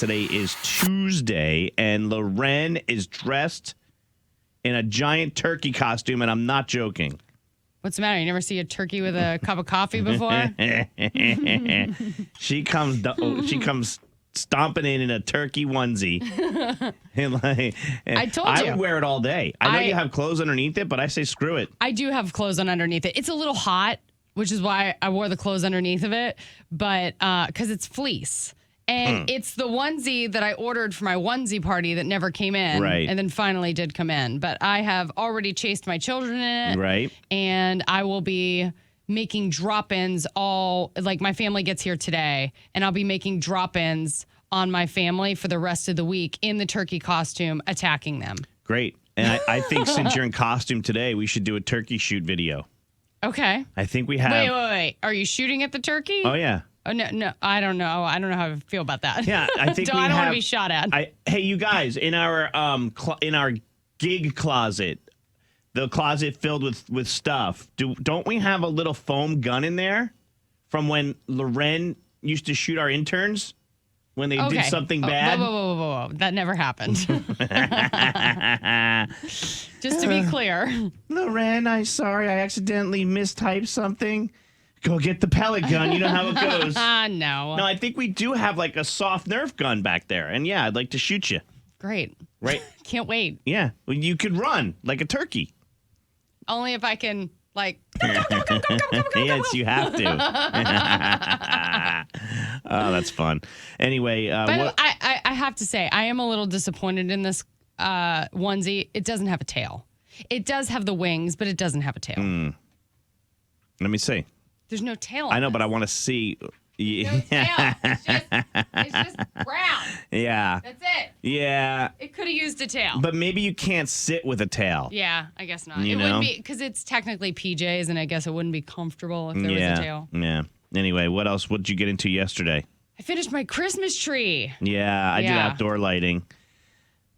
Today is Tuesday, and Loren is dressed in a giant turkey costume, and I'm not joking. What's the matter? You never see a turkey with a cup of coffee before? She comes stomping in a turkey onesie. I told you. I would wear it all day. I know you have clothes underneath it, but I say screw it. I do have clothes on underneath it. It's a little hot, which is why I wore the clothes underneath of it, but because it's fleece. And it's the onesie that I ordered for my onesie party that never came in. Right. And then finally did come in. But I have already chased my children in it. Right. And I will be making drop-ins my family gets here today, and I'll be making drop-ins on my family for the rest of the week in the turkey costume, attacking them. Great. And I think since you're in costume today, we should do a turkey shoot video. Okay. I think we have. Wait. Are you shooting at the turkey? Oh, yeah. Oh, no, I don't know. I don't know how I feel about that. Yeah, I think I don't want to be shot at. Hey, you guys, in our gig closet, the closet filled with stuff, don't we have a little foam gun in there from when Loren used to shoot our interns when they did something bad? Whoa. That never happened. Just to be clear. Loren, I'm sorry. I accidentally mistyped something. Go get the pellet gun. You know how it goes. No. No, I think we do have like a soft Nerf gun back there. And yeah, I'd like to shoot you. Great. Right? Can't wait. Yeah. Well, you could run like a turkey. Only if I can, Yes, you have to. Oh, that's fun. Anyway. But I have to say, I am a little disappointed in this onesie. It doesn't have a tail. It does have the wings, but it doesn't have a tail. Let me see. There's no tail. I know, but I want to see. No tail. It's just brown. Yeah. That's it. Yeah. It could have used a tail. But maybe you can't sit with a tail. Yeah, I guess not. You it know? wouldn't be, because it's technically PJs, and I guess it wouldn't be comfortable if there was a tail. Yeah. Anyway, what else? What did you get into yesterday? I finished my Christmas tree. Yeah, I did outdoor lighting.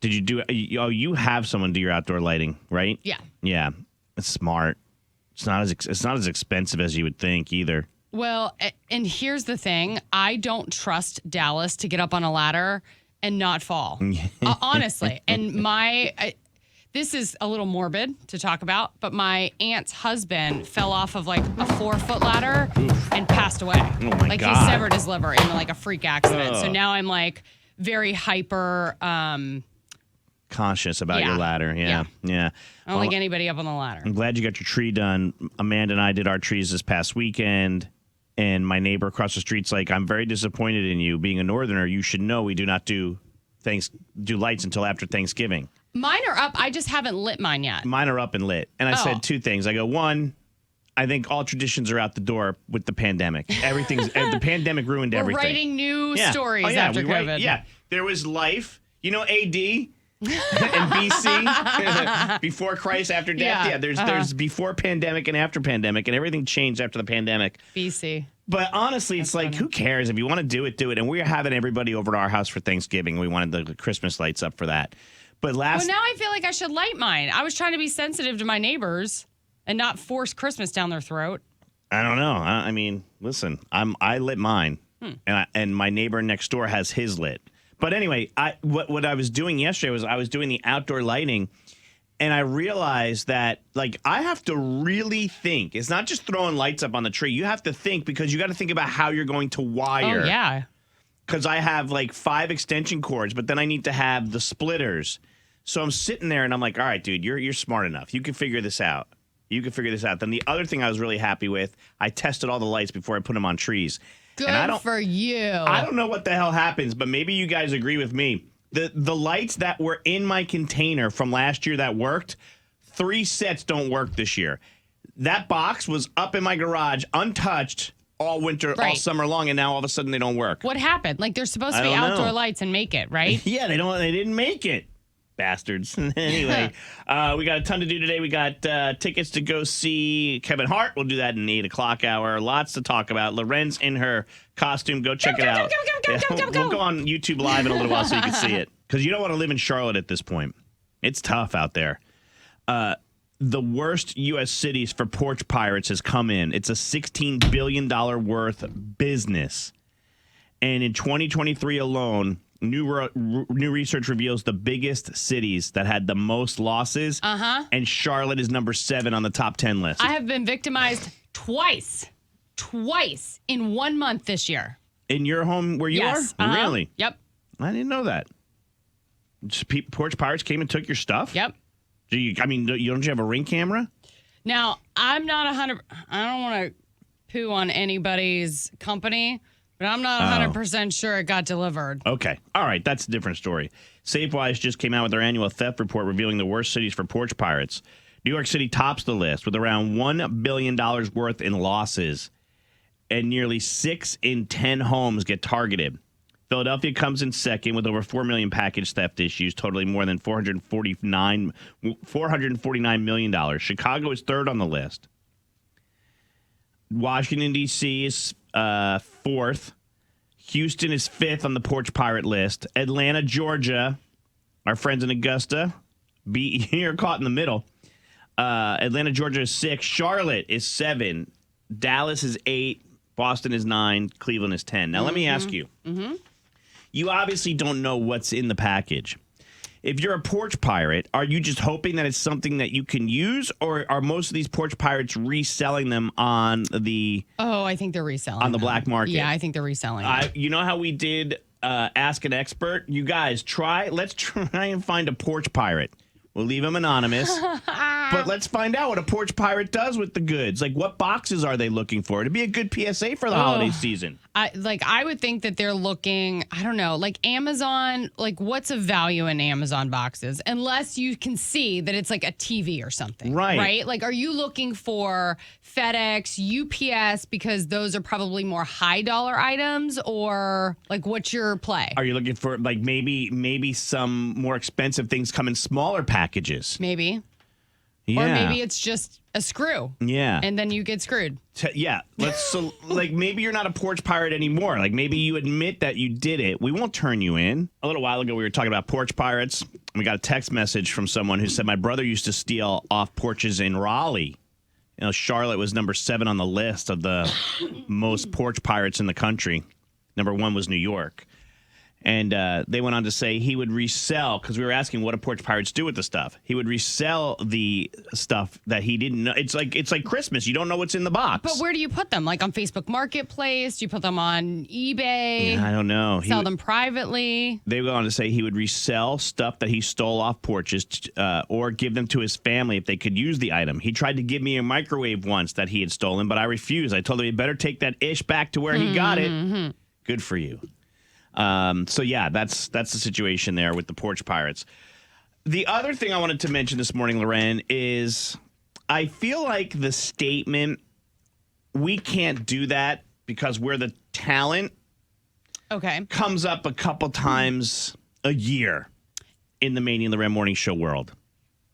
Did you do? Oh, you have someone do your outdoor lighting, right? Yeah. Yeah, it's smart. It's not as expensive as you would think either. Well, and here's the thing. I don't trust Dallas to get up on a ladder and not fall. Honestly. And this is a little morbid to talk about, but my aunt's husband fell off of like a 4-foot ladder and passed away. Oh my God. He severed his liver in like a freak accident. So now I'm like very hyper conscious about your ladder. Yeah. I don't like anybody up on the ladder. I'm glad you got your tree done. Amanda and I did our trees this past weekend, and my neighbor across the street's like, I'm very disappointed in you. Being a northerner, you should know we do not do lights until after Thanksgiving. Mine are up. I just haven't lit mine yet. Mine are up and lit. And I said two things. I go, one, I think all traditions are out the door with the pandemic. The pandemic ruined everything. We're writing new stories after COVID. There was life. You know, AD and BC, before Christ, after death. Yeah, there's before pandemic and after pandemic, and everything changed after the pandemic. BC. But honestly, it's like, who cares? If you want to do it, do it. And we're having everybody over to our house for Thanksgiving. We wanted the Christmas lights up for that. But now I feel like I should light mine. I was trying to be sensitive to my neighbors and not force Christmas down their throat. I don't know. I mean, listen, I lit mine, and my neighbor next door has his lit. But anyway, what I was doing yesterday was I was doing the outdoor lighting, and I realized that, like, I have to really think. It's not just throwing lights up on the tree. You have to think, because you got to think about how you're going to wire. Oh, yeah. Because I have, like, 5 extension cords, but then I need to have the splitters. So I'm sitting there, and I'm like, all right, dude, you're smart enough. You can figure this out. Then the other thing I was really happy with, I tested all the lights before I put them on trees. Good for you. I don't know what the hell happens, but maybe you guys agree with me. The lights that were in my container from last year that worked, 3 sets don't work this year. That box was up in my garage, untouched, all winter, all summer long, and now all of a sudden they don't work. What happened? Like, they're supposed to be outdoor lights and make it, right? Yeah, they didn't make it. Bastards. Anyway, we got a ton to do today. We got tickets to go see Kevin Hart. We'll do that in 8 o'clock hour. Lots to talk about. Loren's in her costume. Go check it out. We'll go on YouTube Live in a little while so you can see it. Because you don't want to live in Charlotte at this point. It's tough out there. The worst U.S. cities for porch pirates has come in. It's a $16 billion worth business. And in 2023 alone, New research reveals the biggest cities that had the most losses. And Charlotte is number 7 on the top 10 list. I have been victimized twice in 1 month this year. In your home where you Yes. are? Really? Yep. I didn't know that. Porch pirates came and took your stuff? Yep. Don't you have a Ring camera? Now, I'm not 100. I don't want to poo on anybody's company, but I'm not 100% sure it got delivered. Okay. All right. That's a different story. Safewise just came out with their annual theft report revealing the worst cities for porch pirates. New York City tops the list with around $1 billion worth in losses, and nearly 6 in 10 homes get targeted. Philadelphia comes in second with over 4 million package theft issues, totaling more than $449 million. Chicago is third on the list. Washington, D.C. is fourth. Houston is fifth on the porch pirate list. Atlanta, Georgia, our friends in Augusta, you're caught in the middle. Atlanta, Georgia is 6. Charlotte is 7. Dallas is 8. Boston is 9. Cleveland is 10. Now, let me ask you. You obviously don't know what's in the package. If you're a porch pirate, are you just hoping that it's something that you can use, or are most of these porch pirates reselling them on the... Oh, I think they're reselling on the them. black market? Yeah, I think they're reselling them. You know how we did Ask an Expert? You guys, let's try and find a porch pirate. We'll leave them anonymous, but let's find out what a porch pirate does with the goods. Like, what boxes are they looking for? It'd be a good PSA for the holiday season. I would think that they're looking, I don't know, like Amazon, like what's of value in Amazon boxes? Unless you can see that it's like a TV or something. Right? Like, are you looking for FedEx, UPS, because those are probably more high dollar items, or like what's your play? Are you looking for like maybe some more expensive things come in smaller packages? Maybe. Yeah. Or maybe it's just a screw. Yeah. And then you get screwed. Like maybe you're not a porch pirate anymore. Like maybe you admit that you did it. We won't turn you in. A little while ago, we were talking about porch pirates. We got a text message from someone who said, my brother used to steal off porches in Raleigh. You know, Charlotte was number 7 on the list of the most porch pirates in the country. Number 1 was New York. And they went on to say he would resell, because we were asking what do porch pirates do with the stuff. He would resell the stuff that he didn't know. It's like Christmas. You don't know what's in the box. But where do you put them? Like on Facebook Marketplace? Do you put them on eBay? I don't know. Sell them privately? They went on to say he would resell stuff that he stole off porches or give them to his family if they could use the item. He tried to give me a microwave once that he had stolen, but I refused. I told him he better take that ish back to where he got it. Good for you. So yeah, that's the situation there with the porch pirates. The other thing I wanted to mention this morning, Loren, is I feel like the statement, we can't do that because we're the talent, comes up a couple times a year in the Maney and Loren Morning Show world.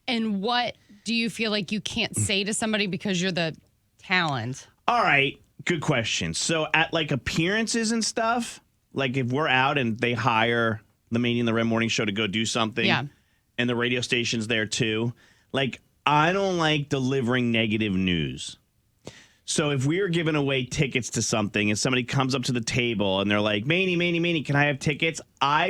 And what do you feel like you can't say to somebody because you're the talent? All right, good question. So at like appearances and stuff, like if we're out and they hire the Maney and Loren Morning Show to go do something, and the radio station's there too, like I don't like delivering negative news. So if we are giving away tickets to something and somebody comes up to the table and they're like, Maney, can I have tickets?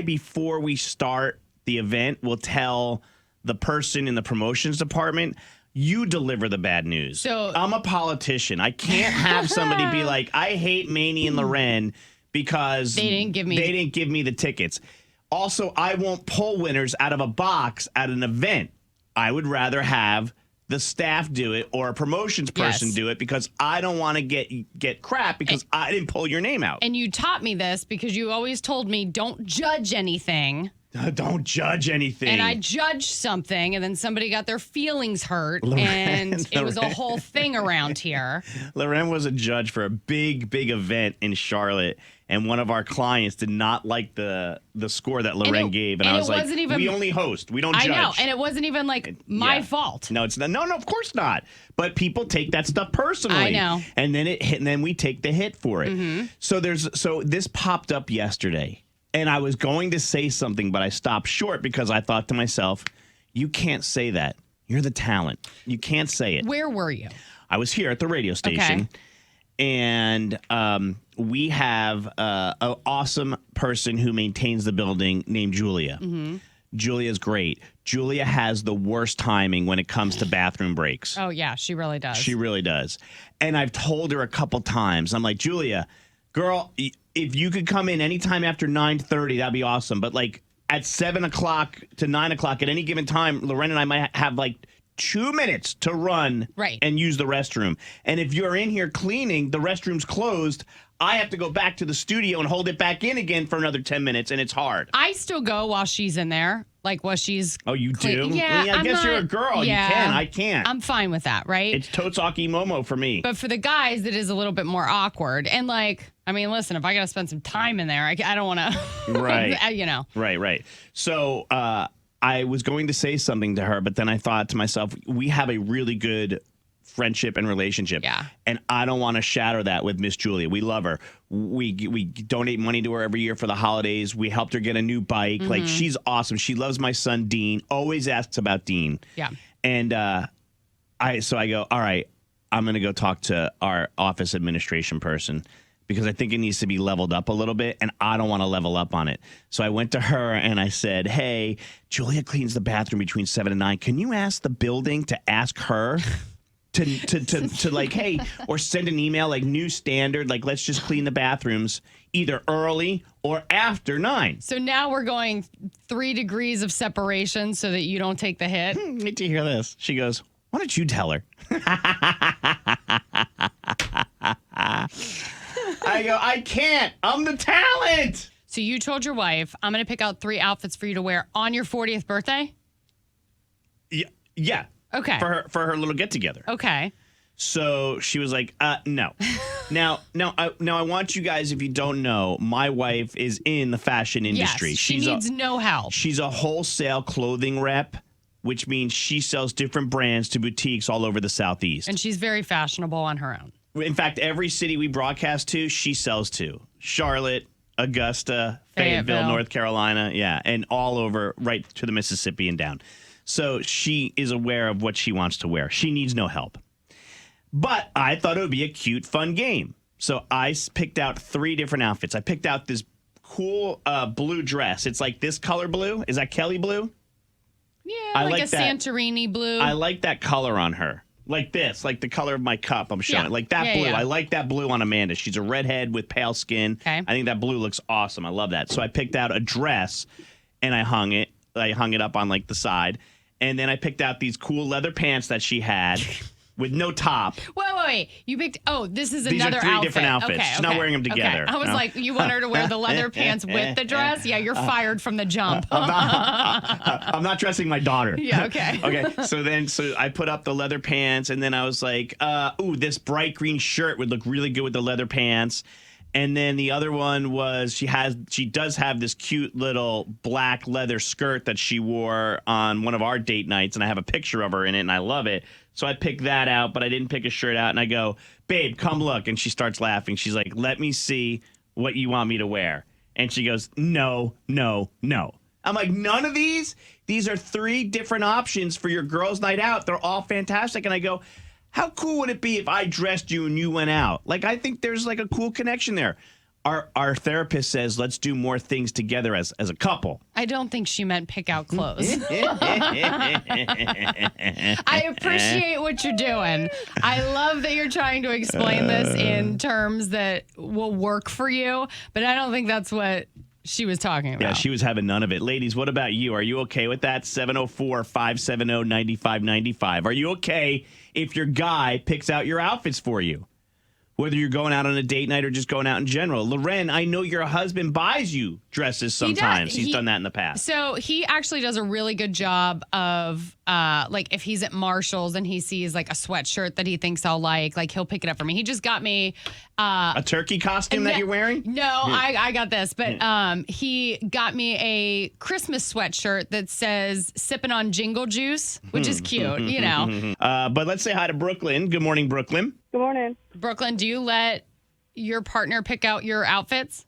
Before we start the event, will tell the person in the promotions department, you deliver the bad news. So I'm a politician. I can't have somebody be like, I hate Maney and Loren because they didn't give me the tickets. Also, I won't pull winners out of a box at an event. I would rather have the staff do it or a promotions person do it because I don't want to get crap because I didn't pull your name out. And you taught me this because you always told me don't judge anything. Don't judge anything. And I judged something, and then somebody got their feelings hurt, and it was a whole thing around here. Loren was a judge for a big event in Charlotte, and one of our clients did not like the score that Loren gave, and I was like, we only host, we don't judge. I know, and it wasn't even like my fault. No, it's not. No, of course not. But people take that stuff personally. I know. And then and then we take the hit for it. Mm-hmm. So this popped up yesterday. And I was going to say something, but I stopped short because I thought to myself, you can't say that. You're the talent. You can't say it. Where were you? I was here at the radio station. and we have an awesome person who maintains the building named Julia. Mm-hmm. Julia's great. Julia has the worst timing when it comes to bathroom breaks. Oh, yeah, she really does. She really does. And I've told her a couple times, I'm like, Julia, girl, if you could come in anytime after 9:30, that'd be awesome. But like at 7 o'clock to 9 o'clock at any given time, Loren and I might have like 2 minutes to run and use the restroom. And if you're in here cleaning, the restroom's closed. I have to go back to the studio and hold it back in again for another 10 minutes, and it's hard. I still go while she's in there, like while she's. Oh, you do? Yeah, I guess you're a girl. Yeah, you can. I can't. I'm fine with that, right? It's Totsaki Momo for me. But for the guys, it is a little bit more awkward. And like, I mean, listen, if I got to spend some time in there, I don't want to. Right. You know. Right. So I was going to say something to her, but then I thought to myself, we have a really good friendship and relationship. Yeah. And I don't want to shatter that with Miss Julia. We love her. We donate money to her every year for the holidays. We helped her get a new bike. Mm-hmm. Like, she's awesome. She loves my son, Dean. Always asks about Dean. Yeah. And I go, all right, I'm going to go talk to our office administration person because I think it needs to be leveled up a little bit, and I don't want to level up on it. So I went to her and I said, hey, Julia cleans the bathroom between 7 and 9. Can you ask the building to ask her to like, hey, or send an email like new standard, like let's just clean the bathrooms either early or after 9. So now we're going 3 degrees of separation so that you don't take the hit. Wait to hear this. She goes, why don't you tell her? I go, I can't. I'm the talent. So you told your wife, I'm going to pick out 3 outfits for you to wear on your 40th birthday? Yeah. Okay. For her little get together. Okay. So she was like, no. Now I want you guys, if you don't know, my wife is in the fashion industry. Yes, she needs no help. She's a wholesale clothing rep, which means she sells different brands to boutiques all over the Southeast. And she's very fashionable on her own. In fact, every city we broadcast to, she sells to. Charlotte, Augusta, Fayetteville, North Carolina, yeah, and all over right to the Mississippi and down. So she is aware of what she wants to wear. She needs no help. But I thought it would be a cute, fun game. So I picked out 3 different outfits. I picked out this cool blue dress. It's like this color blue. Is that Kelly blue? Yeah, I like like a that. Santorini blue. I like that color on her. Like this, like the color of my cup I'm showing. Yeah. Like that Yeah, blue. yeah. I like that blue on Amanda. She's a redhead with pale skin. Okay. I think that blue looks awesome. I love that. So I picked out a dress and I hung it. I hung it up on like the side. And then I picked out these cool leather pants that she had with no top. Wait. You picked. Oh, this is These another are 3 outfit. different outfits. Okay, She's not wearing them together. Okay. I was like, you want her to wear the leather pants with the dress? Yeah, you're fired from the jump. I'm not dressing my daughter. Yeah, okay. Okay. So I put up the leather pants, and then I was like, this bright green shirt would look really good with the leather pants. And then the other one was she does have this cute little black leather skirt that she wore on one of our date nights, and I have a picture of her in it, and I love it. So I picked that out, but I didn't pick a shirt out, and I go, babe, come look. And she starts laughing. She's like, let me see what you want me to wear. And she goes, no. I'm like, none of these? These are 3 different options for your girls' night out. They're all fantastic. And I go, how cool would it be if I dressed you and you went out? Like, I think there's like a cool connection there. Our therapist says, let's do more things together as a couple. I don't think she meant pick out clothes. I appreciate what you're doing. I love that you're trying to explain this in terms that will work for you, but I don't think that's what she was talking about. Yeah, she was having none of it. Ladies, what about you? Are you okay with that? 704-570-9595. Are you okay if your guy picks out your outfits for you? Whether you're going out on a date night or just going out in general. Loren, I know your husband buys you dresses sometimes. He's done that in the past. So he actually does a really good job of, like, if he's at Marshall's and he sees, like, a sweatshirt that he thinks I'll like, he'll pick it up for me. He just got me... a turkey costume that you're wearing? No, I got this. But he got me a Christmas sweatshirt that says sipping on jingle juice, which is cute, you know. But let's say hi to Brooklyn. Good morning, Brooklyn. Good morning. Brooklyn, do you let your partner pick out your outfits?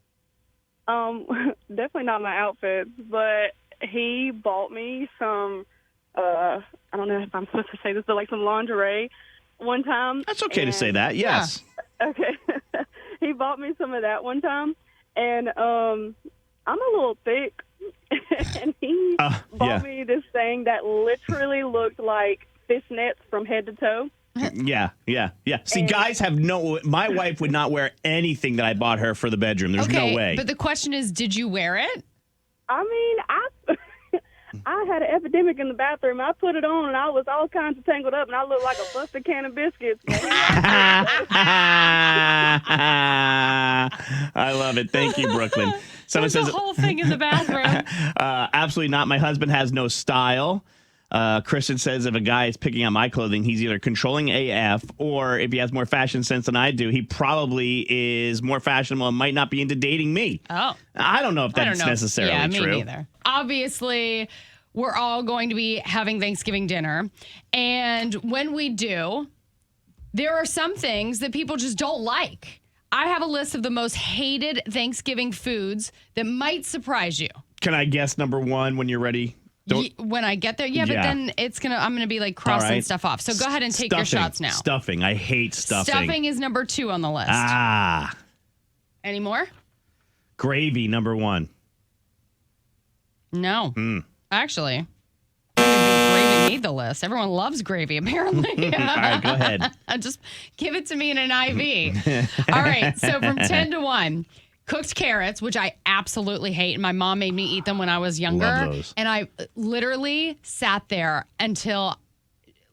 Definitely not my outfits, but he bought me some, I don't know if I'm supposed to say this, but like some lingerie one time. That's okay to say that, yes. Okay. He bought me some of that one time, and I'm a little thick, and he bought me this thing that literally looked like fishnets from head to toe. Yeah. See, guys have my wife would not wear anything that I bought her for the bedroom. There's no way. But the question is, did you wear it? I mean, I had an epidemic in the bathroom. I put it on, and I was all kinds of tangled up, and I looked like a busted can of biscuits. I love it. Thank you, Brooklyn. Someone There's says the whole thing in the bathroom. Absolutely not. My husband has no style. Kristen says if a guy is picking out my clothing, he's either controlling AF or if he has more fashion sense than I do, he probably is more fashionable and might not be into dating me. Oh. I don't know if that's necessarily true. Me neither. Obviously, we're all going to be having Thanksgiving dinner. And when we do, there are some things that people just don't like. I have a list of the most hated Thanksgiving foods that might surprise you. Can I guess number one when you're ready? When I get there, but then I'm gonna be like crossing stuff off. So go ahead and take your shots now. Stuffing. I hate stuffing. Stuffing is number 2 on the list. Any more? Gravy, number 1. No. Actually, gravy made the list. Everyone loves gravy, apparently. All right, go ahead. Just give it to me in an IV. All right, so from 10 to 1. Cooked carrots, which I absolutely hate, and my mom made me eat them when I was younger. Love those. And I literally sat there until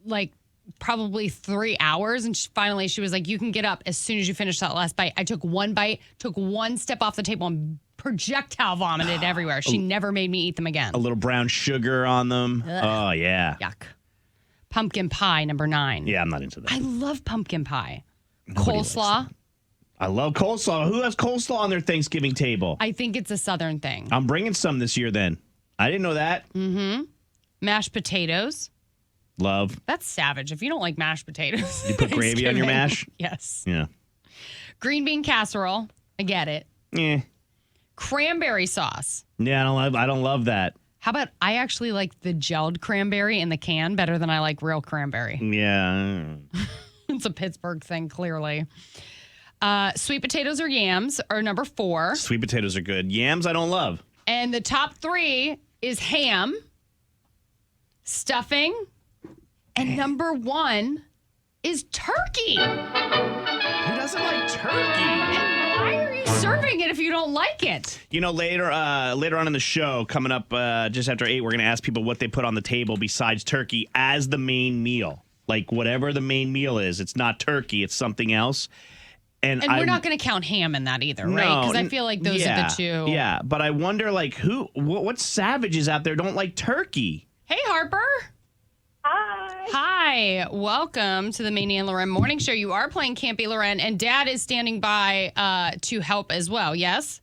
like probably 3 hours, and finally she was like, "You can get up as soon as you finish that last bite." I took one bite, took one step off the table, and projectile vomited everywhere. She never made me eat them again. A little brown sugar on them. Ugh. Oh yeah. Yuck. Pumpkin pie, number 9. Yeah, I'm not into that. I love pumpkin pie. Nobody likes Coleslaw. that. I love coleslaw. Who has coleslaw on their Thanksgiving table? I think it's a Southern thing. I'm bringing some this year then. I didn't know that. Mm-hmm. Mashed potatoes. Love. That's savage. If you don't like mashed potatoes. You put gravy on your mash? Yes. Yeah. Green bean casserole. I get it. Yeah. Cranberry sauce. Yeah, I don't love that. How about I actually like the gelled cranberry in the can better than I like real cranberry. Yeah. It's a Pittsburgh thing, clearly. Sweet potatoes or yams are number 4. Sweet potatoes are good. Yams I don't love. And the top 3 is ham, stuffing, and number 1 is turkey. Who doesn't like turkey? And why are you serving it if you don't like it? You know, later on in the show, coming up just after 8, we're going to ask people what they put on the table besides turkey as the main meal. Like whatever the main meal is, it's not turkey, it's something else. And we're not going to count ham in that either, right? Because I feel like those are the two. Yeah, but I wonder, like, what savages out there don't like turkey? Hey, Harper. Hi. Hi. Welcome to the Maney and Loren Morning Show. You are playing Campy Loren, and Dad is standing by to help as well, yes?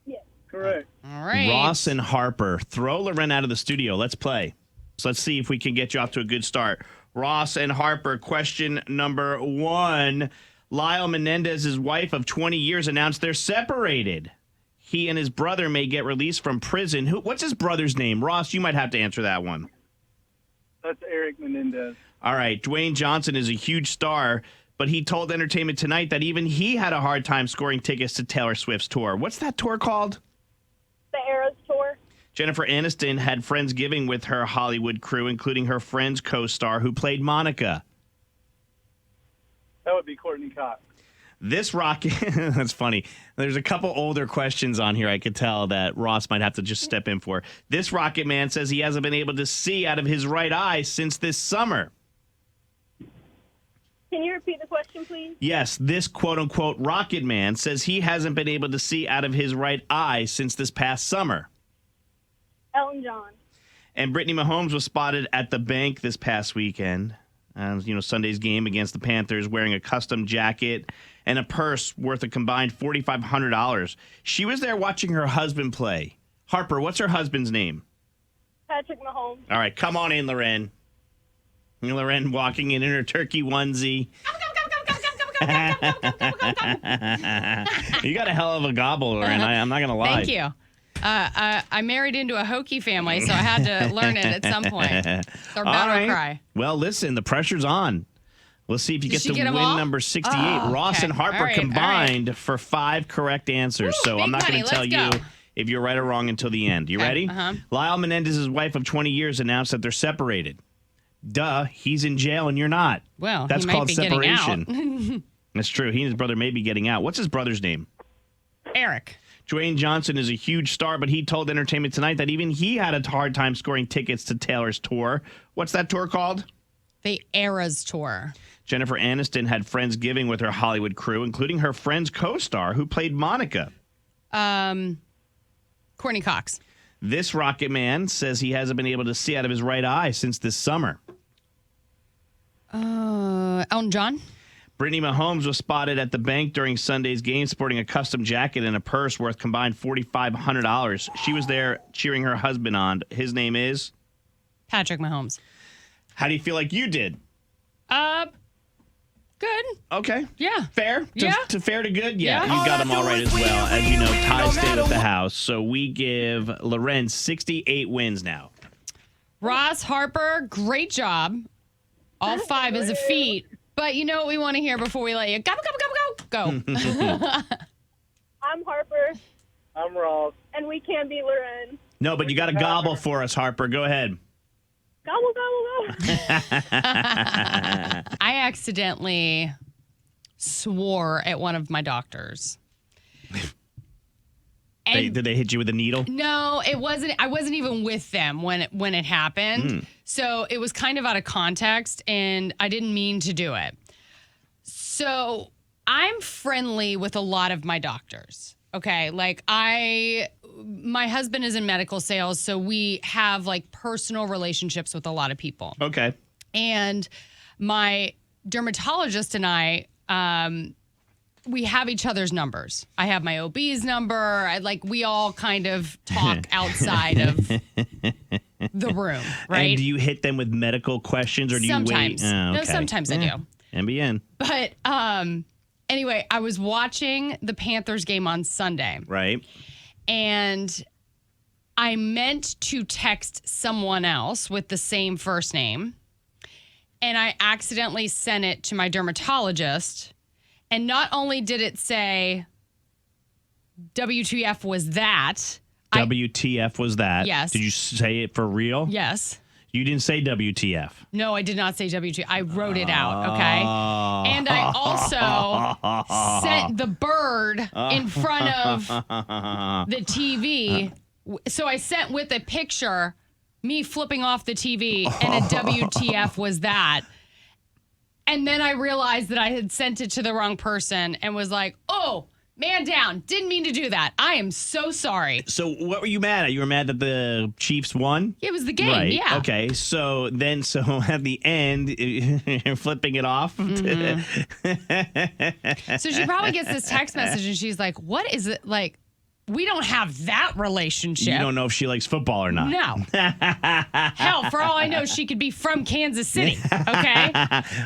Yes, correct. All right. Ross and Harper, throw Loren out of the studio. Let's play. So let's see if we can get you off to a good start. Ross and Harper, question number 1. Lyle Menendez's wife of 20 years announced they're separated. He and his brother may get released from prison. What's his brother's name? Ross, you might have to answer that one. That's Eric Menendez. All right. Dwayne Johnson is a huge star, but he told Entertainment Tonight that even he had a hard time scoring tickets to Taylor Swift's tour. What's that tour called? The Eras Tour. Jennifer Aniston had Friendsgiving with her Hollywood crew, including her Friends co-star who played Monica. That would be Courtney Cox. This rocket, that's funny. There's a couple older questions on here I could tell that Ross might have to just step in for. This Rocket Man says he hasn't been able to see out of his right eye since this summer. Can you repeat the question, please? Yes, this quote-unquote Rocket Man says he hasn't been able to see out of his right eye since this past summer. Elton John. And Brittany Mahomes was spotted at the bank this past weekend. Sunday's game against the Panthers, wearing a custom jacket and a purse worth a combined $4,500. She was there watching her husband play. Harper, what's her husband's name? Patrick Mahomes. All right, come on in, Loren. Loren walking in her turkey onesie. You got a hell of a gobble, Loren. I'm not going to lie. Thank you. I married into a Hokie family, so I had to learn it at some point. Or battle cry. Well, listen, the pressure's on. We'll see if you get she to get win 'em all? number 68. Oh, Ross okay. and Harper All right, all right. combined for 5 correct answers. Woo, So I'm big not going money. to tell Let's you go. if you're right or wrong until the end. You Okay, ready? uh-huh. Lyle Menendez's wife of 20 years announced that they're separated. Duh, he's in jail and you're not. Well, That's he might called be separation. getting out. That's true. He and his brother may be getting out. What's his brother's name? Eric. Dwayne Johnson is a huge star, but he told Entertainment Tonight that even he had a hard time scoring tickets to Taylor's tour. What's that tour called? The Eras Tour. Jennifer Aniston had Friendsgiving with her Hollywood crew, including her Friends co-star who played Monica. Courtney Cox. This Rocket Man says he hasn't been able to see out of his right eye since this summer. Elton John. Brittany Mahomes was spotted at the bank during Sunday's game sporting a custom jacket and a purse worth combined $4,500. She was there cheering her husband on. His name is? Patrick Mahomes. How do you feel like you did? Good. Okay. Yeah. Fair? Yeah. To fair to good? Yeah, Yeah. you got them all right as well. As you know, ties stay with the house. So we give Loren 68 wins now. Ross, Harper, great job. All 5 is a feat. But you know what we want to hear before we let you go. I'm Harper, I'm Ross. and we can be Loren. No, but you got to gobble for us, Harper. Go ahead. Gobble, gobble, gobble. I accidentally swore at one of my doctors. And Did they hit you with a needle? no, it wasn't. I wasn't even with them when it happened. So it was kind of out of context, and I didn't mean to do it. So I'm friendly with a lot of my doctors. Okay, like my husband is in medical sales, so we have like personal relationships with a lot of people. Okay. And my dermatologist and I, we have each other's numbers. I have my OB's number. We all kind of talk outside of the room, right? And do you hit them with medical questions or do Sometimes. you wait? Oh, No, okay. sometimes I do. NBN. But anyway, I was watching the Panthers game on Sunday, Right. and I meant to text someone else with the same first name, and I accidentally sent it to my dermatologist. And not only did it say WTF was that. WTF was that? Yes. Did you say it for real? Yes. You didn't say WTF. No, I did not say WTF. I wrote it out, okay? And I also sent the bird in front of the TV. So I sent with a picture, me flipping off the TV, and a WTF was that. And then I realized that I had sent it to the wrong person and was like, oh, man down. Didn't mean to do that. I am so sorry. So what were you mad at? You were mad that the Chiefs won? It was the game, Right. yeah. Okay. So at the end, you're flipping it off. So she probably gets this text message and she's like, what is it? Like, we don't have that relationship. You don't know if she likes football or not. No. Hell, for all I know, she could be from Kansas City. Okay.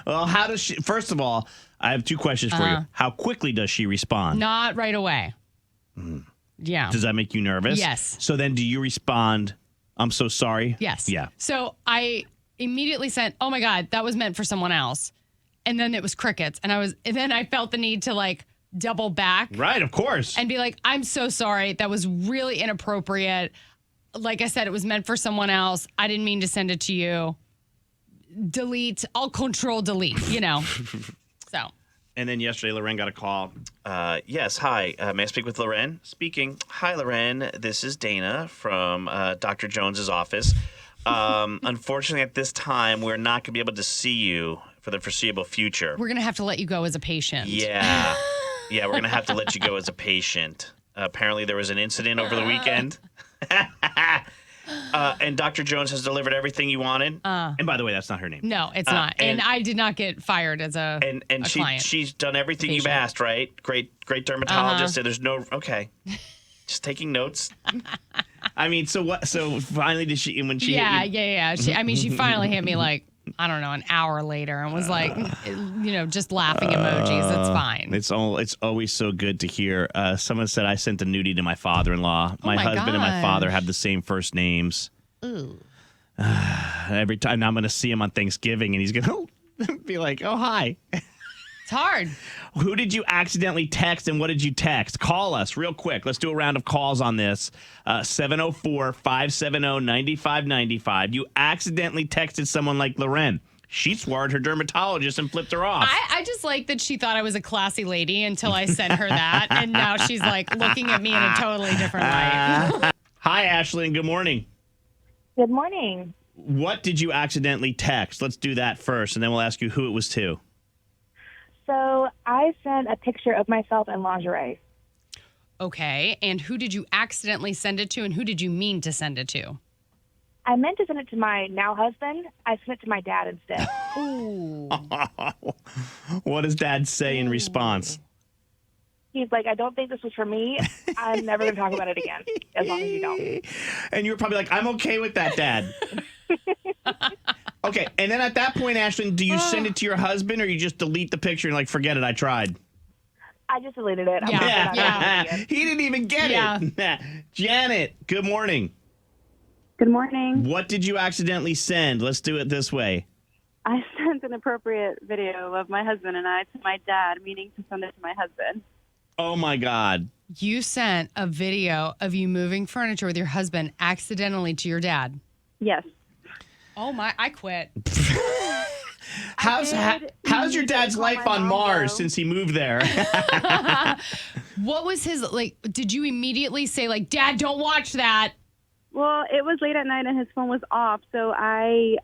Well, how does she? First of all, I have 2 questions for you. How quickly does she respond? Not right away. Yeah. Does that make you nervous? Yes. So then do you respond, I'm so sorry? Yes. Yeah. So I immediately sent, oh my God, that was meant for someone else. And then it was crickets. And then I felt the need to double back. Right, of course. And be like, I'm so sorry. That was really inappropriate. Like I said, it was meant for someone else. I didn't mean to send it to you. Delete. I'll control delete, So. And then yesterday, Loren got a call. Yes, hi. May I speak with Loren? Speaking. Hi, Loren. This is Dana from Dr. Jones's office. Unfortunately, at this time, we're not going to be able to see you for the foreseeable future. We're going to have to let you go as a patient. Yeah. Yeah, we're going to have to let you go as a patient. Apparently, there was an incident over the weekend. And Dr. Jones has delivered everything you wanted. And by the way, that's not her name. No, it's not. And I did not get fired as a client. She's done everything you've Patient. asked, right? Great dermatologist. There's no just taking notes. I mean, so what? So finally, did she? When she? Yeah. hit you, She finally hit me I don't know, an hour later, and was just laughing emojis. It's fine. It's always so good to hear. Someone said I sent a nudie to my father-in-law. My husband and my father have the same first names. Ooh. Every time I'm going to see him on Thanksgiving, and he's going, Be like, oh, hi. It's hard. Who did you accidentally text and what did you text? Call us real quick. Let's do a round of calls on this. 704-570-9595. You accidentally texted someone like Loren. She swore at her dermatologist and flipped her off. I just like that she thought I was a classy lady until I sent her that. And now she's like looking at me in a totally different light. Hi, Ashley, and good morning. Good morning. What did you accidentally text? Let's do that first, and then we'll ask you who it was to. So I sent a picture of myself in lingerie. Okay. And who did you accidentally send it to and who did you mean to send it to? I meant to send it to my now husband. I sent it to my dad instead. Ooh. What does Dad say in response? He's like, I don't think this was for me. I'm never going to talk about it again, as long as you don't. And you were probably like, I'm okay with that, Dad. Okay, and then at that point, Ashlyn, do you send it to your husband or you just delete the picture and like, forget it, I tried? I just deleted it. Yeah. He didn't even get it. Janet, good morning. Good morning. What did you accidentally send? Let's do it this way. I sent an inappropriate video of my husband and I to my dad, meaning to send it to my husband. Oh, my God. You sent a video of you moving furniture with your husband accidentally to your dad. Yes. Oh, my. I quit. How's your dad's life on Mars since he moved there? What was his, like, did you immediately say, like, Dad, don't watch that? Well, it was late at night and his phone was off, so I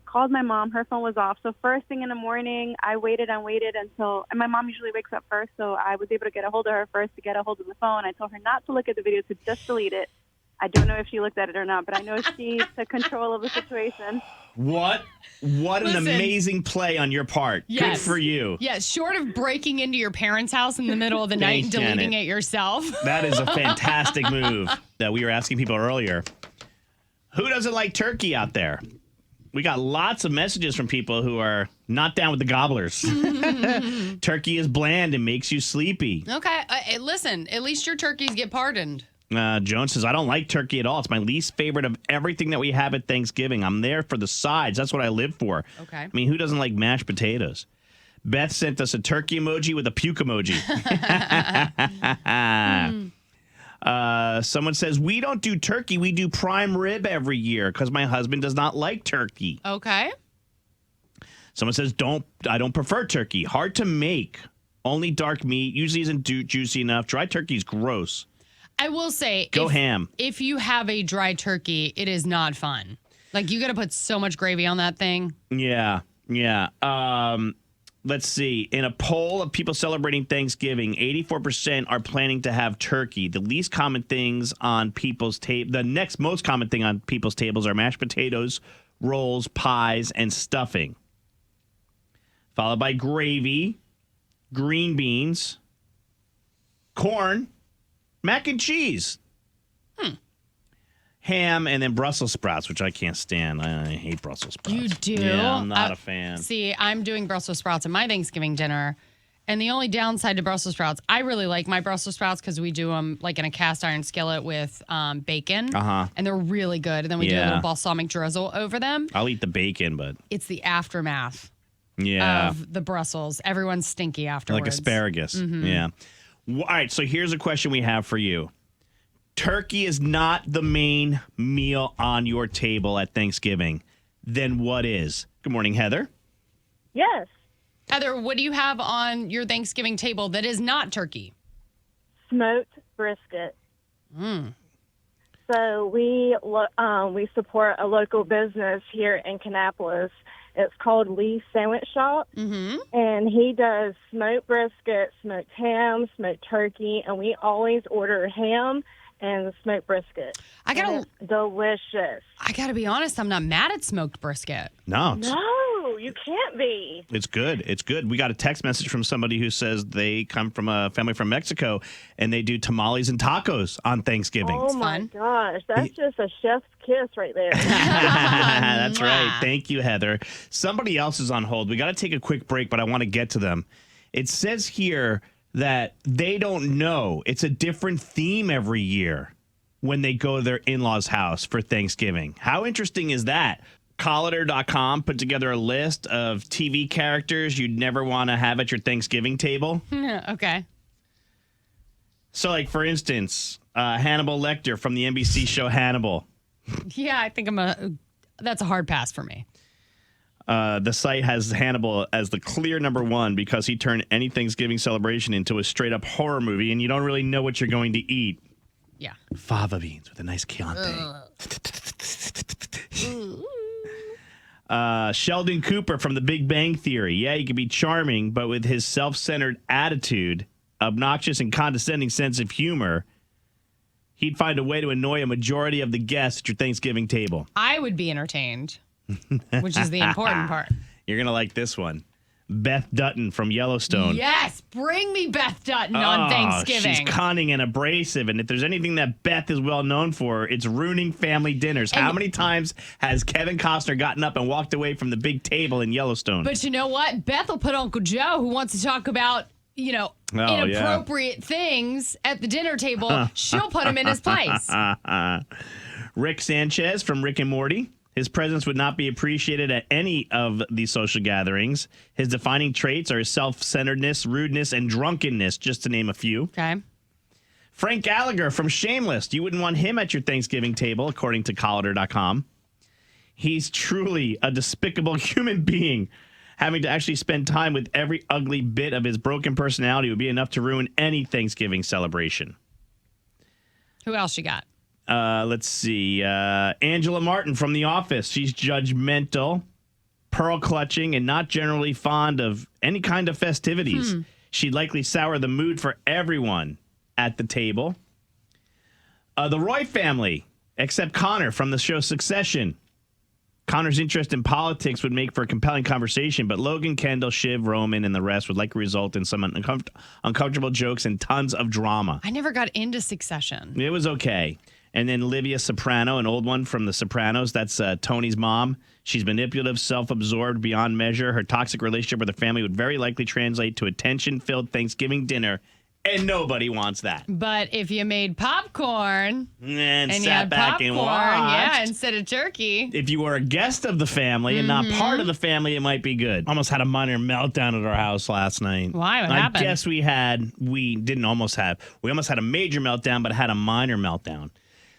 called my mom. Her phone was off. So first thing in the morning, I waited until, and my mom usually wakes up first, so I was able to get a hold of her first to get a hold of the phone. I told her not to look at the video, to just delete it. I don't know if she looked at it or not, but I know she took control of the situation. What an amazing play on your part. Yes. Good for you. Yeah, short of breaking into your parents' house in the middle of the night and Thanks, deleting Janet. it yourself. That is a fantastic move that we were asking people earlier. Who doesn't like turkey out there? We got lots of messages from people who are not down with the gobblers. Turkey is bland and makes you sleepy. Okay, listen, at least your turkeys get pardoned. Joan says, I don't like turkey at all. It's my least favorite of everything that we have at Thanksgiving. I'm there for the sides. That's what I live for. Okay. I mean, who doesn't like mashed potatoes? Beth sent us a turkey emoji with a puke emoji. Someone says, we don't do turkey. We do prime rib every year because my husband does not like turkey. Okay. Someone says, I don't prefer turkey. Hard to make. Only dark meat. Usually isn't juicy enough. Dry turkey's gross. I will say, Go ham. If you have a dry turkey, it is not fun. Like, you got to put so much gravy on that thing. Yeah. Let's see. In a poll of people celebrating Thanksgiving, 84% are planning to have turkey. The least common things on people's table, the next most common thing on people's tables are mashed potatoes, rolls, pies, and stuffing. Followed by gravy, green beans, corn, mac and cheese, ham, and then Brussels sprouts, which I can't stand. I hate Brussels sprouts. You do? Yeah, I'm not a fan. See, I'm doing Brussels sprouts at my Thanksgiving dinner. And the only downside to Brussels sprouts, I really like my Brussels sprouts because we do them like in a cast iron skillet with bacon. Uh-huh. And they're really good. And then we do a little balsamic drizzle over them. I'll eat the bacon, but It's the aftermath of the Brussels. Everyone's stinky afterwards. like asparagus. Yeah. All right, so here's a question we have for you. Turkey is not the main meal on your table at Thanksgiving. Then what is? Good morning, Heather. Yes. Heather, what do you have on your Thanksgiving table that is not turkey? Smoked brisket. So we support a local business here in Kannapolis. It's called Lee's Sandwich Shop, and he does smoked brisket, smoked ham, smoked turkey, and we always order ham and smoked brisket. It's delicious. I gotta be honest, I'm not mad at smoked brisket. No, No, you can't be. it's good. It's good. We got a text message from somebody who says they come from a family from Mexico and they do tamales and tacos on Thanksgiving. Oh my fun. gosh, that's just a chef's kiss right there. That's right. Thank you, Heather. Somebody else is on hold. We got to take a quick break, but I want to get to them. It says here that they don't know. It's a different theme every year when they go to their in-laws' house for Thanksgiving. How interesting is that? Collider.com put together a list of TV characters you'd never want to have at your Thanksgiving table. Okay. So, like, for instance, Hannibal Lecter from the NBC show Hannibal. Yeah, I think that's a hard pass for me. The site has Hannibal as the clear number one because he turned any Thanksgiving celebration into a straight-up horror movie, and you don't really know what you're going to eat. Yeah. Fava beans with a nice Chianti. Sheldon Cooper from The Big Bang Theory. Yeah, he can be charming, but with his self-centered attitude, obnoxious and condescending sense of humor, he'd find a way to annoy a majority of the guests at your Thanksgiving table. I would be entertained, which is the important part. You're going to like this one. Beth Dutton from Yellowstone. Yes, bring me Beth Dutton on Thanksgiving. She's cunning and abrasive, and if there's anything that Beth is well known for, it's ruining family dinners. How many times has Kevin Costner gotten up and walked away from the big table in Yellowstone? But you know what? Beth will put Uncle Joe, who wants to talk about, inappropriate things at the dinner table. She'll put him in his place. Rick Sanchez from Rick and Morty. His presence would not be appreciated at any of the social gatherings. His defining traits are self-centeredness, rudeness, and drunkenness, just to name a few. Okay. Frank Gallagher from Shameless. You wouldn't want him at your Thanksgiving table, according to Collider.com. He's truly a despicable human being. Having to actually spend time with every ugly bit of his broken personality would be enough to ruin any Thanksgiving celebration. Who else you got? Let's see. Angela Martin from The Office. She's judgmental, pearl clutching, and not generally fond of any kind of festivities. She'd likely sour the mood for everyone at the table. The Roy family, except Connor from the show Succession. Connor's interest in politics would make for a compelling conversation, but Logan, Kendall, Shiv, Roman, and the rest would likely result in some uncomfortable jokes and tons of drama. I never got into Succession. It was okay. And then Livia Soprano, an old one from The Sopranos. That's Tony's mom. She's manipulative, self-absorbed beyond measure. Her toxic relationship with her family would very likely translate to a tension-filled Thanksgiving dinner, and nobody wants that. But if you made popcorn and you sat had back popcorn, and watched, instead of turkey. if you were a guest of the family and not part of the family, it might be good. Almost had a minor meltdown at our house last night. Why? What happened? I guess we almost had a major meltdown, but had a minor meltdown.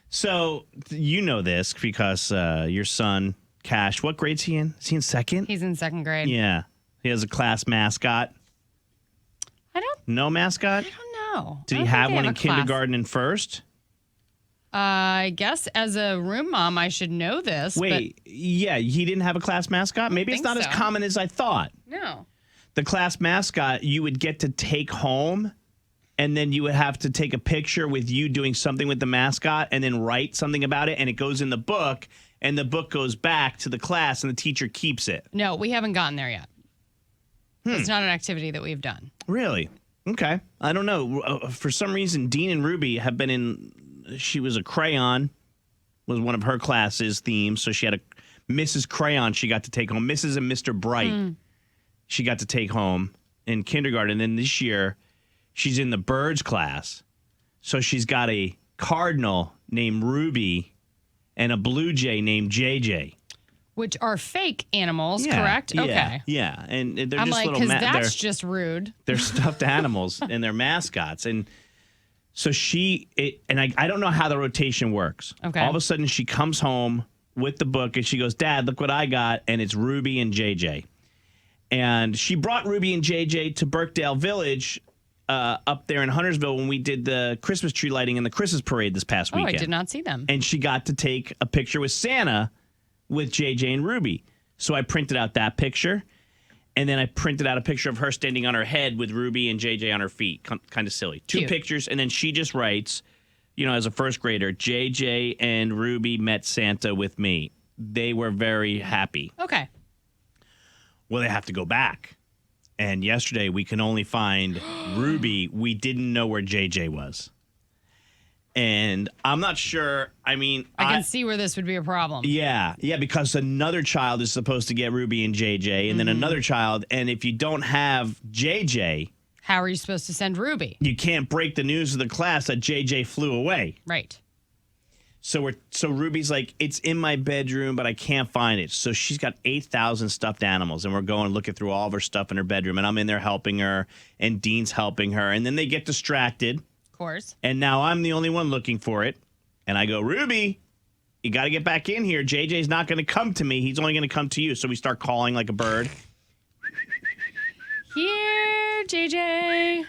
So you know this because your son, Cash, what grade's he in? Is he in second? He's in second grade. Yeah. He has a class mascot. No mascot? I don't know. Did he have one in kindergarten and first? I guess as a room mom, I should know this. Wait, yeah, he didn't have a class mascot? Maybe it's not as common as I thought. No. The class mascot you would get to take home, and then you would have to take a picture with you doing something with the mascot and then write something about it, and it goes in the book, and the book goes back to the class, and the teacher keeps it. No, we haven't gotten there yet. It's not an activity that we've done. Really? Okay. I don't know. For some reason, Dean and Ruby have been in. She was a crayon, was one of her class's themes. So she had a Mrs. Crayon she got to take home. Mrs. and Mr. Bright she got to take home in kindergarten. And then this year, she's in the birds class. So she's got a cardinal named Ruby and a blue jay named JJ. Which are fake animals, correct? Yeah, okay. Yeah, and they're I'm just like, little. because that's just rude. They're stuffed animals and they're mascots, and so I don't know how the rotation works. Okay. All of a sudden, she comes home with the book and she goes, "Dad, look what I got!" And it's Ruby and JJ, and she brought Ruby and JJ to Birkdale Village. Up there in Huntersville when we did the Christmas tree lighting and the Christmas parade this past weekend. I did not see them. And she got to take a picture with Santa with JJ and Ruby. So I printed out that picture, and then I printed out a picture of her standing on her head with Ruby and JJ on her feet. Kind of silly. Two Cute. pictures, and then she just writes, as a first grader, JJ and Ruby met Santa with me. They were very happy. Okay. Well, they have to go back. And yesterday, we can only find Ruby. We didn't know where JJ was. And I'm not sure. I mean, I can see where this would be a problem. Yeah, because another child is supposed to get Ruby and JJ, and then another child. And if you don't have JJ, how are you supposed to send Ruby? You can't break the news to the class that JJ flew away. Right. So Ruby's like, it's in my bedroom, but I can't find it. So she's got 8,000 stuffed animals, and we're going looking through all of her stuff in her bedroom, and I'm in there helping her, and Dean's helping her, and then they get distracted. Of course. And now I'm the only one looking for it, and I go, Ruby, you got to get back in here. JJ's not going to come to me. He's only going to come to you. So we start calling like a bird. Here, JJ.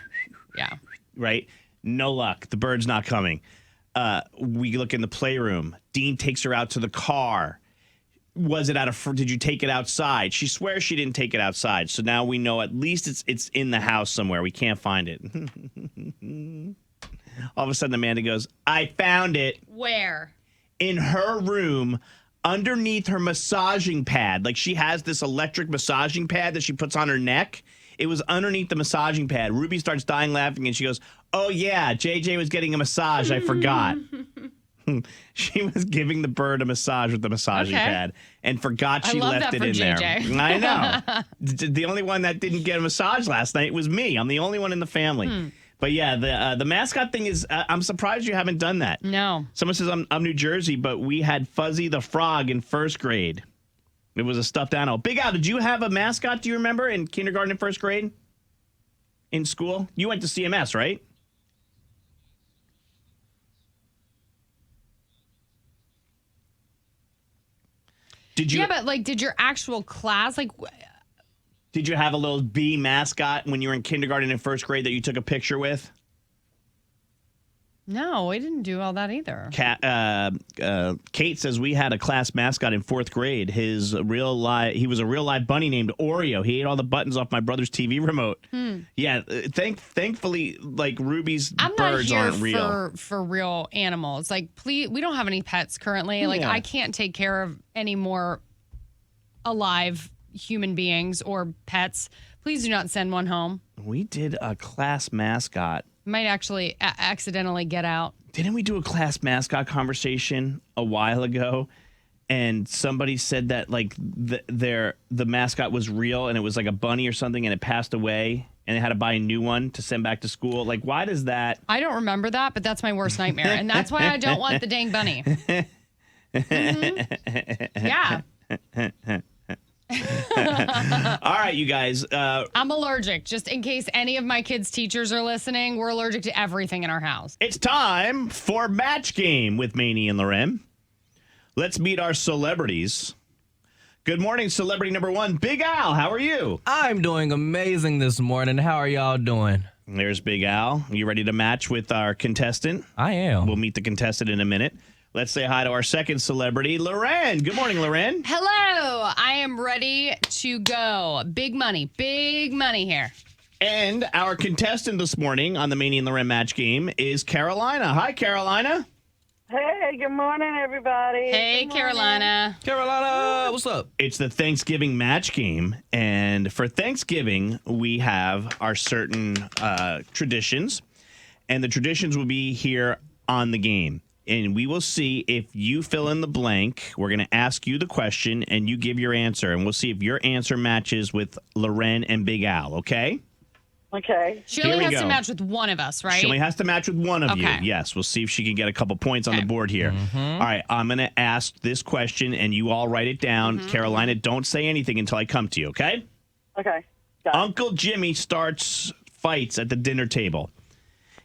Yeah. Right? No luck. The bird's not coming. We look in the playroom. Dean takes her out to the car. Was it did you take it outside? She swears she didn't take it outside. So now we know at least it's in the house somewhere. We can't find it. All of a sudden, Amanda goes, I found it. Where? In her room, underneath her massaging pad. Like, she has this electric massaging pad that she puts on her neck. It was underneath the massaging pad. Ruby starts dying laughing, and she goes, oh, yeah, JJ was getting a massage. I forgot. She was giving the bird a massage with the massaging pad and forgot she left it in JJ. there. I know. The only one that didn't get a massage last night was me. I'm the only one in the family. But yeah, the mascot thing is, I'm surprised you haven't done that. No. Someone says I'm New Jersey, but we had Fuzzy the Frog in first grade. It was a stuffed animal. Big Al, did you have a mascot, do you remember, in kindergarten and first grade? In school? You went to CMS, right? Did you? Yeah, but like, did your actual class, like... Did you have a little bee mascot when you were in kindergarten and first grade that you took a picture with? No, we didn't do all that either. Kate says we had a class mascot in fourth grade. He was a real live bunny named Oreo. He ate all the buttons off my brother's TV remote. Yeah, thankfully, like Ruby's birds aren't real. I'm not here for real animals. Like, please, we don't have any pets currently. Like, I can't take care of any more alive human beings or pets. Please do not send one home. We did a class mascot. Might actually accidentally get out. Didn't we do a class mascot conversation a while ago? And somebody said that like the mascot was real and it was like a bunny or something and it passed away and they had to buy a new one to send back to school. Like, why does that? I don't remember that, but that's my worst nightmare. And that's why I don't want the dang bunny. Yeah. All right, you guys. I'm allergic. Just in case any of my kids' teachers are listening, we're allergic to everything in our house. It's time for Match Game with Maney and Loren. Let's meet our celebrities. Good morning, celebrity number one, Big Al. How are you? I'm doing amazing this morning. How are y'all doing? There's Big Al. You ready to match with our contestant? I am. We'll meet the contestant in a minute. Let's say hi to our second celebrity, Loren. Good morning, Loren. Hello. I am ready to go. Big money here. And our contestant this morning on the Maney and Loren Match Game is Carolina. Hi, Carolina. Hey, good morning, everybody. Hey, Good morning. Carolina. Carolina, what's up? It's the Thanksgiving Match Game. And for Thanksgiving, we have our certain traditions. And the traditions will be here on the game. And we will see if you fill in the blank. We're going to ask you the question, and you give your answer. And we'll see if your answer matches with Loren and Big Al, okay? Okay. She only Here we has to go. match with one of us, right? She only has to match with one of you. Okay. Yes, we'll see if she can get a couple points on the board here. All right, I'm going to ask this question, and you all write it down. Carolina, don't say anything until I come to you, okay? Okay. Got it. Uncle Jimmy starts fights at the dinner table.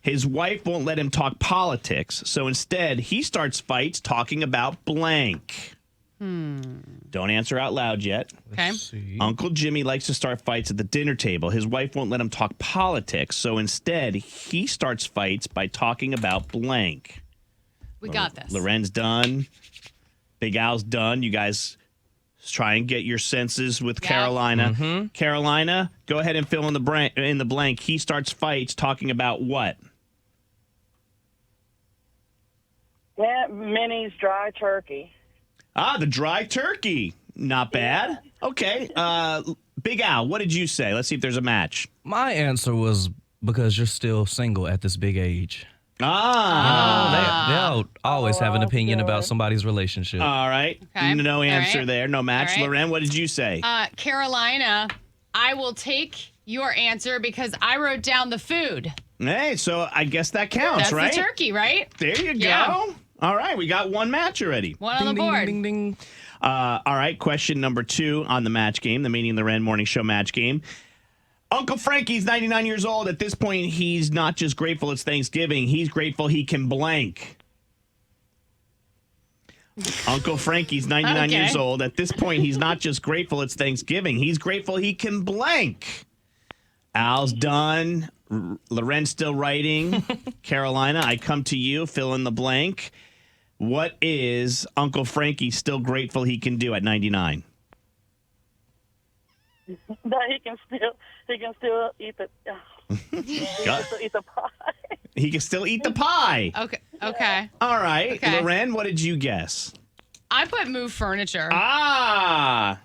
His wife won't let him talk politics, so instead he starts fights talking about blank. Don't answer out loud yet. Okay. Uncle Jimmy likes to start fights at the dinner table. His wife won't let him talk politics, so instead he starts fights by talking about blank. We got this. Loren's done. Big Al's done. You guys try and get your senses with Carolina. Carolina, go ahead and fill in the blank. He starts fights talking about what? Yeah, Minnie's dry turkey. Ah, the dry turkey. Not bad. Okay. Big Al, what did you say? Let's see if there's a match. My answer was because you're still single at this big age. Ah. They'll always have an opinion okay. about somebody's relationship. All right. Okay. No All answer right. there. No match. All right. Loren, what did you say? Carolina, I will take your answer because I wrote down the food. Hey, so I guess that counts, That's right? the turkey, right? There you Yeah. go. All right, we got one match already. One on the board. Ding, ding, ding. All right, question number 2 on the match game, the Maney and Loren Morning Show match game. Uncle Frankie's 99 years old. At this point, he's not just grateful it's Thanksgiving. He's grateful he can blank. Uncle Frankie's 99 Okay. years old. At this point, he's not just grateful it's Thanksgiving. He's grateful he can blank. Al's done. Loren's still writing. Carolina, I come to you. Fill in the blank. What is Uncle Frankie still grateful he can do at 99? That he can still eat the eat the pie. He can still eat the pie. Okay. All right. Okay. Loren, what did you guess? I put move furniture. Ah.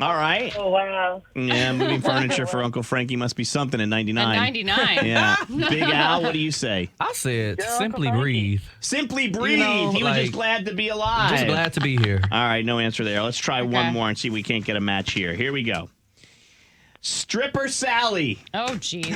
All right. Oh wow. Yeah, moving furniture for Uncle Frankie must be something in 99. At 99. Yeah. Big Al, what do you say? I said Yeah, simply Uncle breathe. Simply breathe. know, he was like, just glad to be alive. Just glad to be here. All right, no answer there. Let's try Okay. one more and see if we can't get a match here. Here we go. Stripper Sally. Oh, jeez.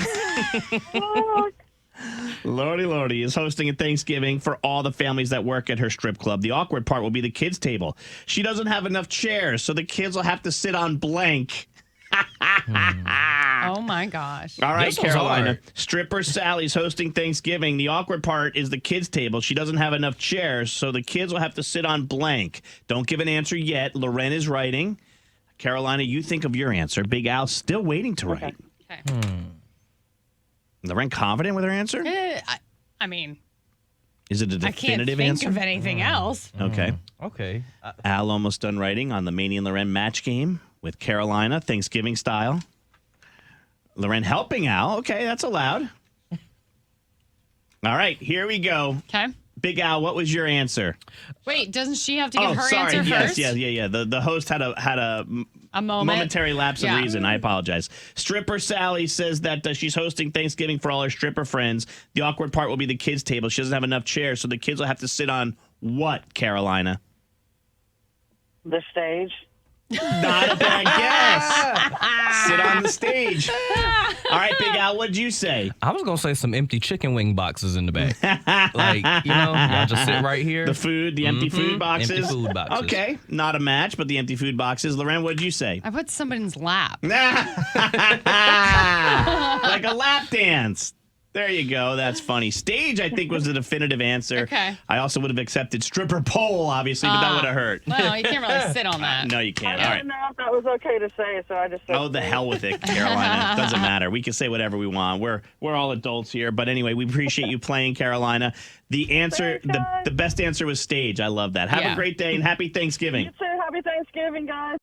Lordy is hosting a Thanksgiving for all the families that work at her strip club. The awkward part will be the kids' table. She doesn't have enough chairs, so the kids will have to sit on blank. Oh, my gosh. All right, This one's Carolina. hard. Stripper Sally's hosting Thanksgiving. The awkward part is the kids' table. She doesn't have enough chairs, so the kids will have to sit on blank. Don't give an answer yet. Loren is writing. Carolina, you think of your answer. Big Al's still waiting to write. Okay. Loren confident with her answer? I mean, Is it a I can't definitive think answer? of anything else. Okay. Okay. Al almost done writing on the Maney and Loren match game with Carolina, Thanksgiving style. Loren helping Al. Okay, that's allowed. All right, here we go. Okay. Big Al, what was your answer? Wait, doesn't she have to give her sorry. answer Yes, first? yeah. The host had a moment. momentary lapse Yeah. of reason. I apologize. Stripper Sally says that she's hosting Thanksgiving for all her stripper friends. The awkward part will be the kids' table. She doesn't have enough chairs, so the kids will have to sit on what, Carolina? The stage. Not a bad guess. Sit on the stage. All right, Big Al, what'd you say? I was gonna say some empty chicken wing boxes in the back. Like, y'all just sit right here. The food, the empty food boxes? Empty food boxes. Okay, not a match, but the empty food boxes. Loren, what'd you say? I put somebody's lap. Like a lap dance. There you go. That's funny. Stage, I think, was the definitive answer. Okay. I also would have accepted stripper pole, obviously, but that would have hurt. Well, you can't really sit on that. No, you can't. I All right. didn't know if that was okay to say, so I just said. Oh, the hell with it, Carolina. It doesn't matter. We can say whatever we want. We're all adults here. But anyway, we appreciate you playing, Carolina. The answer, Thanks, guys. the best answer was stage. I love that. Have Yeah. a great day and happy Thanksgiving. You too. Happy Thanksgiving, guys.